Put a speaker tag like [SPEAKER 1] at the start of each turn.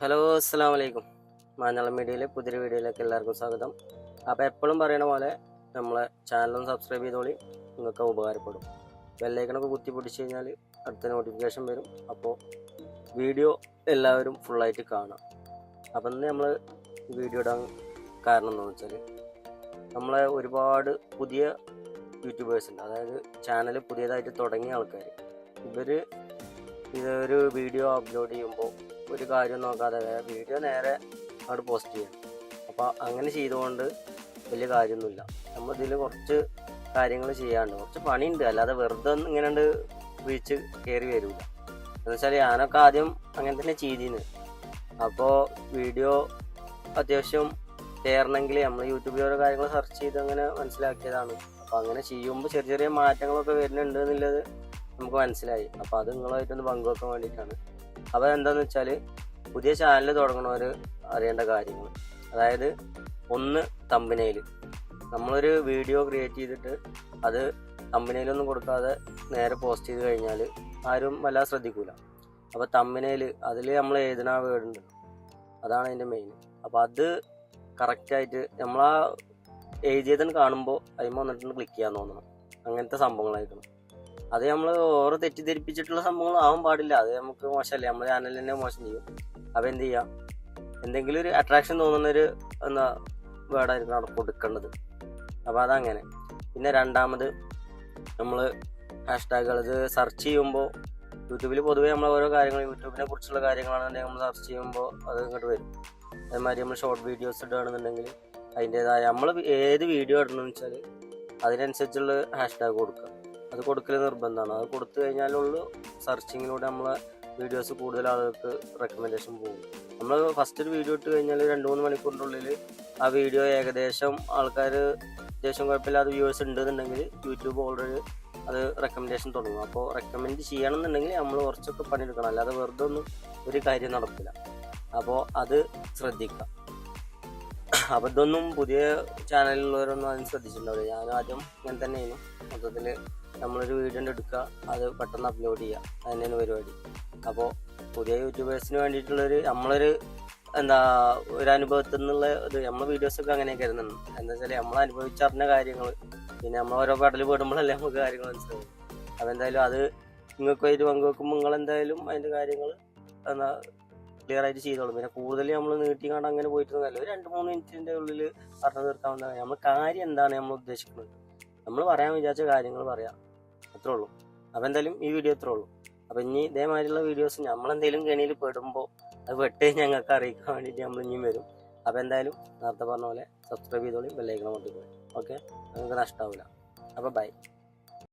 [SPEAKER 1] Hello, അസ്സാം വലൈക്കും. മലയാളം മീഡിയയിലെ പുതിയൊരു വീഡിയോയിലേക്ക് എല്ലാവർക്കും സ്വാഗതം. അപ്പോൾ എപ്പോഴും പറയണ പോലെ നമ്മളെ ചാനലൊന്ന് സബ്സ്ക്രൈബ് ചെയ്തോളി, നിങ്ങൾക്ക് ഉപകാരപ്പെടും. ബെല്ലൈക്കണൊക്കെ കുത്തി പിടിച്ച് കഴിഞ്ഞാൽ അടുത്ത നോട്ടിഫിക്കേഷൻ വരും. അപ്പോൾ വീഡിയോ എല്ലാവരും ഫുള്ളായിട്ട് കാണാം. അപ്പം ഇന്ന് നമ്മൾ വീഡിയോ ഇടാൻ കാരണം എന്താണെന്ന് വെച്ചാൽ നമ്മളെ ഒരുപാട് പുതിയ യൂട്യൂബേഴ്സ് ഉണ്ട്. അതായത് ചാനൽ പുതിയതായിട്ട് തുടങ്ങിയ ആൾക്കാർ. ഇതൊരു വീഡിയോ അപ്ലോഡ് ചെയ്യുമ്പോൾ ഒരു കാര്യം നോക്കാതെ വീഡിയോ നേരെ അവിടെ പോസ്റ്റ് ചെയ്യണം. അപ്പോൾ അങ്ങനെ ചെയ്തുകൊണ്ട് വലിയ കാര്യമൊന്നുമില്ല. നമ്മളിതിൽ കുറച്ച് കാര്യങ്ങൾ ചെയ്യാണ്ട്, കുറച്ച് പണിയുണ്ട്. അല്ലാതെ വെറുതെ ഒന്നും ഇങ്ങനെ റീച്ച് കയറി വരില്ല. എന്നുവെച്ചാൽ ഞാനൊക്കെ ആദ്യം അങ്ങനെ തന്നെ ചെയ്തിരുന്നു. അപ്പോൾ വീഡിയോ അത്യാവശ്യം കയറണമെങ്കിൽ നമ്മൾ യൂട്യൂബിൽ ഓരോ കാര്യങ്ങൾ സെർച്ച് ചെയ്ത് അങ്ങനെ മനസ്സിലാക്കിയതാണ്. അപ്പോൾ അങ്ങനെ ചെയ്യുമ്പോൾ ചെറിയ ചെറിയ മാറ്റങ്ങളൊക്കെ വരുന്നുണ്ട് എന്നുള്ളത് നമുക്ക് മനസ്സിലായി. അപ്പോൾ അത് നിങ്ങളായിട്ടൊന്ന് പങ്കുവെക്കാൻ വേണ്ടിയിട്ടാണ്. അപ്പോൾ എന്താണെന്ന് വെച്ചാൽ പുതിയ ചാനൽ തുടങ്ങുന്നവർ അറിയേണ്ട കാര്യങ്ങൾ, അതായത് ഒന്ന് തമ്പനെയിൽ. നമ്മളൊരു വീഡിയോ ക്രിയേറ്റ് ചെയ്തിട്ട് അത് തമ്പനെയിലൊന്നും കൊടുക്കാതെ നേരെ പോസ്റ്റ് ചെയ്ത് കഴിഞ്ഞാൽ ആരും വല്ലാതെ ശ്രദ്ധിക്കൂല. അപ്പോൾ തമ്പനെയിൽ അതിൽ നമ്മൾ എഴുതുന്ന വേർഡ് ഉണ്ട്, അതാണ് അതിൻ്റെ മെയിൻ. അപ്പോൾ അത് കറക്റ്റായിട്ട് നമ്മളാ എഴുതിയതെന്ന് കാണുമ്പോൾ അതിന് വന്നിട്ട് ക്ലിക്ക് ചെയ്യാൻ തോന്നണം. അങ്ങനത്തെ സംഭവങ്ങളായിരിക്കണം. അത് നമ്മൾ ഓരോ തെറ്റിദ്ധരിപ്പിച്ചിട്ടുള്ള സംഭവങ്ങൾ ആവാൻ പാടില്ല. അത് നമുക്ക് മോശമല്ലേ, നമ്മുടെ ചാനലിൽ തന്നെ മോശം ചെയ്യും. അപ്പോൾ എന്ത് ചെയ്യാം, എന്തെങ്കിലും ഒരു അട്രാക്ഷൻ തോന്നുന്നൊരു വേർഡായിരിക്കും അവിടെ കൊടുക്കേണ്ടത്. അപ്പോൾ അതങ്ങനെ. പിന്നെ രണ്ടാമത് നമ്മൾ ഹാഷ്ടാഗുകൾ ഇത് സെർച്ച് ചെയ്യുമ്പോൾ യൂട്യൂബിൽ പൊതുവേ നമ്മൾ ഓരോ കാര്യങ്ങൾ യൂട്യൂബിനെ കുറിച്ചുള്ള കാര്യങ്ങളാണെന്നുണ്ടെങ്കിൽ നമ്മൾ സെർച്ച് ചെയ്യുമ്പോൾ അത് ഇങ്ങോട്ട് വരും. അതേമാതിരി നമ്മൾ ഷോർട്ട് വീഡിയോസ് ഇടുകയാണെന്നുണ്ടെങ്കിൽ അതിൻ്റേതായ നമ്മൾ ഏത് വീഡിയോ ഇടണമെന്ന് വെച്ചാൽ അതിനനുസരിച്ചുള്ള ഹാഷ്ടാഗ് കൊടുക്കുക. അത് കൊടുക്കൽ നിർബന്ധമാണ്. അത് കൊടുത്തു കഴിഞ്ഞാലുള്ളൂ സെർച്ചിങ്ങിലൂടെ നമ്മളെ വീഡിയോസ് കൂടുതൽ ആളുകൾക്ക് റെക്കമെൻഡേഷൻ പോകും. നമ്മൾ ഫസ്റ്റ് ഒരു വീഡിയോ ഇട്ട് കഴിഞ്ഞാൽ 2-3 മണിക്കൂറിൻ്റെ ഉള്ളിൽ ആ വീഡിയോ ഏകദേശം ആൾക്കാർ അത്യാവശ്യം കുഴപ്പമില്ലാതെ വ്യൂവേഴ്സ് ഉണ്ടെന്നുണ്ടെങ്കിൽ യൂട്യൂബ് ഓൾറെഡി അത് റെക്കമെൻഡേഷൻ തുടങ്ങും. അപ്പോൾ റെക്കമെൻഡ് ചെയ്യണമെന്നുണ്ടെങ്കിൽ നമ്മൾ കുറച്ചൊക്കെ പണിയെടുക്കണം. അല്ലാതെ വെറുതെ ഒന്നും ഒരു കാര്യം നടക്കില്ല. അപ്പോൾ അത് ശ്രദ്ധിക്കുക. അപ്പോൾ ഇതൊന്നും പുതിയ ചാനലിലുള്ളവരൊന്നും അതിന് ശ്രദ്ധിച്ചിട്ടുണ്ടാവില്ല. ഞാൻ ആദ്യം ഇങ്ങനെ തന്നെയായിരുന്നു. മൊത്തത്തിൽ നമ്മളൊരു വീഡിയോ എടുക്കുക, അത് പെട്ടെന്ന് അപ്ലോഡ് ചെയ്യുക, അതിനാണ് പരിപാടി. അപ്പോൾ പുതിയ യൂട്യൂബേഴ്സിന് വേണ്ടിയിട്ടുള്ളൊരു നമ്മളൊരു ഒരു അനുഭവത്തിൽ നിന്നുള്ള നമ്മളെ വീഡിയോസൊക്കെ അങ്ങനെയൊക്കെ വരുന്നുണ്ട്. എന്താ വെച്ചാൽ നമ്മൾ അനുഭവിച്ചറിഞ്ഞ കാര്യങ്ങൾ, പിന്നെ നമ്മൾ ഓരോ പടൽ പെടുമ്പോഴല്ലേ നമുക്ക് കാര്യങ്ങൾ മനസ്സിലാവും. അപ്പോൾ എന്തായാലും അത് നിങ്ങൾക്കായിട്ട് പങ്കുവെക്കുമ്പോൾ നിങ്ങളെന്തായാലും അതിൻ്റെ കാര്യങ്ങൾ ക്ലിയർ ആയിട്ട് ചെയ്തോളും. പിന്നെ കൂടുതൽ നമ്മൾ നീട്ടിക്കാണ്ട് അങ്ങനെ പോയിട്ടൊന്നുമല്ല, ഒരു 2-3 മിനിറ്റിൻ്റെ ഉള്ളിൽ പറഞ്ഞു തീർക്കാവുന്നതാണ്. നമ്മൾ കാര്യം എന്താണ് നമ്മൾ ഉദ്ദേശിക്കുന്നത്, നമ്മൾ പറയാൻ വിചാരിച്ച കാര്യങ്ങൾ പറയാം, അത്രേ ഉള്ളൂ. അപ്പോൾ എന്തായാലും ഈ വീഡിയോ അത്രേ ഉള്ളൂ. അപ്പോൾ ഇനി ഇതേമാതിരിയുള്ള വീഡിയോസ് നമ്മളെന്തെങ്കിലും കെണിയിൽ പെടുമ്പോൾ അത് വെട്ടേ ഞങ്ങൾക്ക് അറിയിക്കാൻ വേണ്ടിയിട്ട് നമ്മൾ ഇനിയും വരും. അപ്പോൾ എന്തായാലും നേരത്തെ പറഞ്ഞ പോലെ സബ്സ്ക്രൈബ് ചെയ്തോളി, ബെല്ലൈക്കൺ കൊണ്ടുപോയി. ഓക്കെ, നിങ്ങൾക്ക് നഷ്ടമാവില്ല. അപ്പോൾ ബൈ.